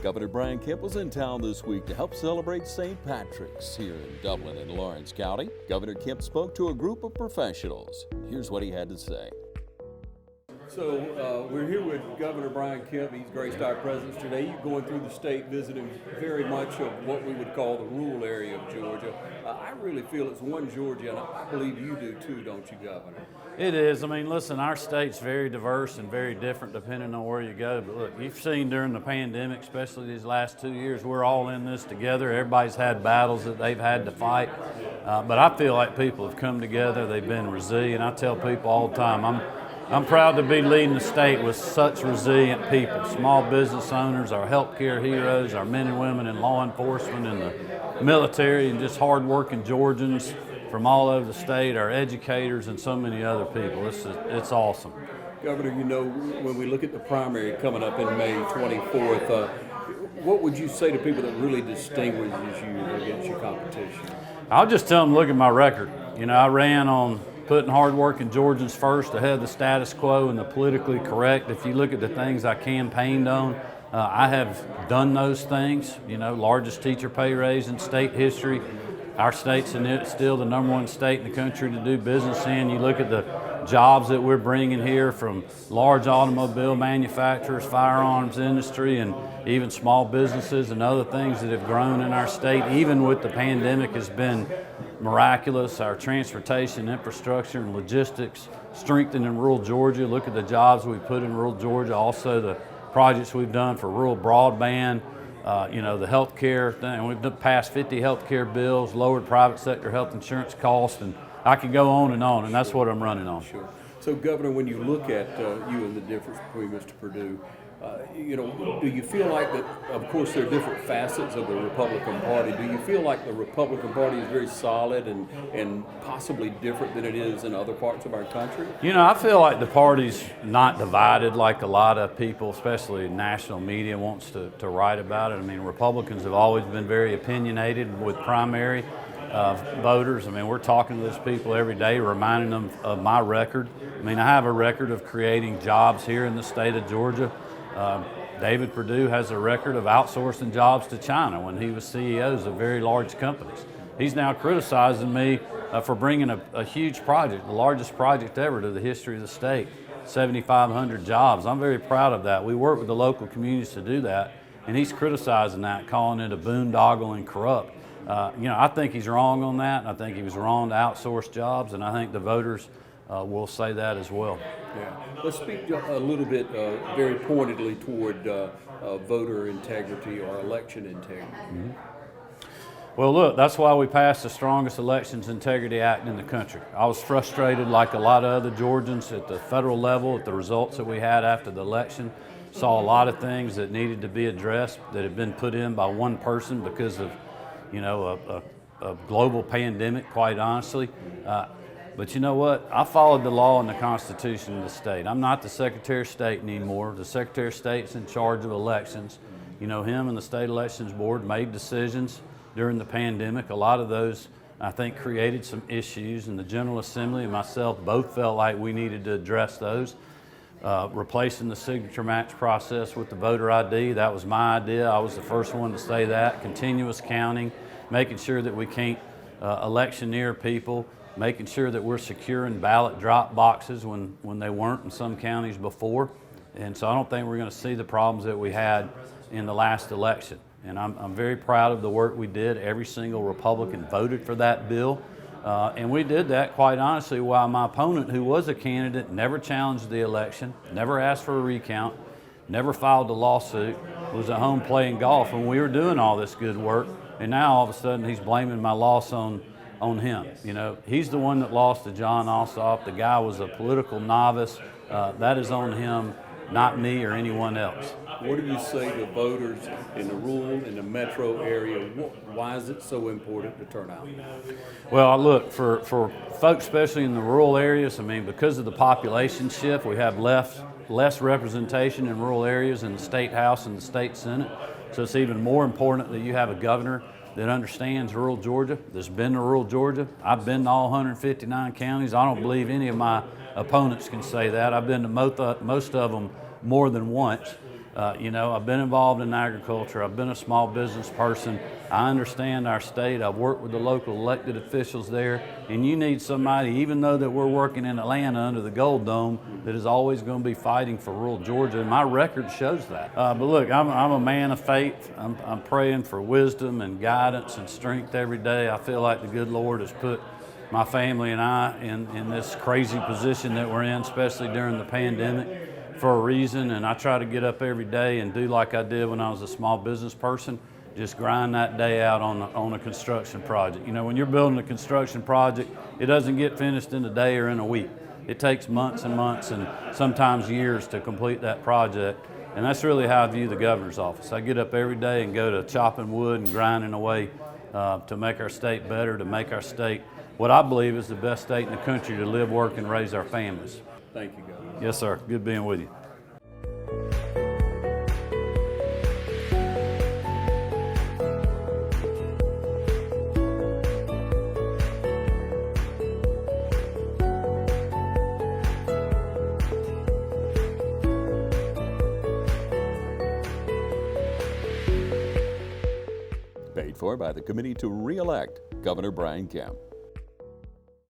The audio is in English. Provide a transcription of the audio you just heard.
Governor Brian Kemp was in town this week to help celebrate St. Patrick's here in Dublin and Lawrence County. Governor Kemp spoke to a group of professionals. Here's what he had to say. So we're here with Governor Brian Kemp. He's graced our presence today. You're going through the state visiting very much of what we would call the rural area of Georgia. I really feel it's one Georgia, and I believe you do too, don't you, Governor? It is. I mean, listen, our state's very diverse and very different depending on where you go. But look, you've seen during the pandemic, especially these last 2 years, we're all in this together. Everybody's had battles that they've had to fight. But I feel like people have come together. They've been resilient. I tell people all the time, I'm proud to be leading the state with such resilient people, small business owners, our healthcare heroes, our men and women in law enforcement and the military, and just hardworking Georgians from all over the state, our educators, and so many other people. It's awesome. Governor, you know, when we look at the primary coming up in May 24th, what would you say to people that really distinguishes you against your competition? I'll just tell them, look at my record. You know, I ran on putting hardworking Georgians first ahead of the status quo and the politically correct. If you look at the things I campaigned on, I have done those things. You know, largest teacher pay raise in state history. Our state's still the #1 state in the country to do business in. You look at the jobs that we're bringing here from large automobile manufacturers, firearms industry, and even small businesses and other things that have grown in our state, even with the pandemic, has been miraculous. Our transportation infrastructure and logistics strengthened in rural Georgia. Look at the jobs we put in rural Georgia, also the projects we've done for rural broadband, you know, the healthcare thing. We've passed 50 healthcare bills, lowered private sector health insurance costs, and I could go on, and that's what I'm running on. Sure. So, Governor, when you look at you and the difference between Mr. Perdue, you know, do you feel like that, of course, there are different facets of the Republican Party. Do you feel like the Republican Party is very solid and possibly different than it is in other parts of our country? You know, I feel like the party's not divided like a lot of people, especially national media, wants to write about it. I mean, Republicans have always been very opinionated with primary voters. I mean, we're talking to those people every day, reminding them of my record. I mean, I have a record of creating jobs here in the state of Georgia. David Perdue has a record of outsourcing jobs to China when he was CEOs of very large companies. He's now criticizing me for bringing a huge project, the largest project ever to the history of the state, 7,500 jobs. I'm very proud of that. We work with the local communities to do that, and he's criticizing that, calling it a boondoggle and corrupt. You know, I think he's wrong on that, and I think he was wrong to outsource jobs, and I think the voters will say that as well. Yeah. Let's speak a little bit very pointedly toward voter integrity or election integrity. Mm-hmm. Well, look, that's why we passed the strongest Elections Integrity Act in the country. I was frustrated, like a lot of other Georgians, at the federal level at the results that we had after the election. Saw a lot of things that needed to be addressed that had been put in by one person because of, you know, a global pandemic, quite honestly. But you know what? I followed the law and the Constitution of the state. I'm not the Secretary of State anymore. The Secretary of State's in charge of elections. You know, him and the State Elections Board made decisions during the pandemic. A lot of those, I think, created some issues, and the General Assembly and myself both felt like we needed to address those. Replacing the signature match process with the voter ID, that was my idea. I was the first one to say that. Continuous counting, making sure that we can't electioneer people, making sure that we're securing ballot drop boxes when they weren't in some counties before. And so I don't think we're going to see the problems that we had in the last election. And I'm very proud of the work we did. Every single Republican voted for that bill. And we did that, quite honestly, while my opponent, who was a candidate, never challenged the election, never asked for a recount, never filed a lawsuit, was at home playing golf when we were doing all this good work. And now all of a sudden he's blaming my loss on him. You know, he's the one that lost to John Ossoff. The guy was a political novice. That is on him, not me or anyone else. What do you say to voters in the rural and the metro area? Why is it so important to turn out? Well, look, for folks, especially in the rural areas, I mean, because of the population shift, we have less representation in rural areas in the State House and the State Senate. So it's even more important that you have a governor that understands rural Georgia, that's been to rural Georgia. I've been to all 159 counties. I don't believe any of my opponents can say that. I've been to most of them more than once. You know, I've been involved in agriculture. I've been a small business person. I understand our state. I've worked with the local elected officials there. And you need somebody, even though that we're working in Atlanta under the Gold Dome, that is always going to be fighting for rural Georgia. And my record shows that. But look, I'm a man of faith. I'm praying for wisdom and guidance and strength every day. I feel like the good Lord has put my family and I in this crazy position that we're in, especially during the pandemic, for a reason. And I try to get up every day and do like I did when I was a small business person, just grind that day out on a construction project. You know, when you're building a construction project, it doesn't get finished in a day or in a week. It takes months and months and sometimes years to complete that project. And that's really how I view the governor's office. I get up every day and go to chopping wood and grinding away to make our state better, to make our state what I believe is the best state in the country to live, work, and raise our families. Thank you, Governor. Yes, sir. Good being with you. Paid for by the committee to re-elect Governor Brian Kemp.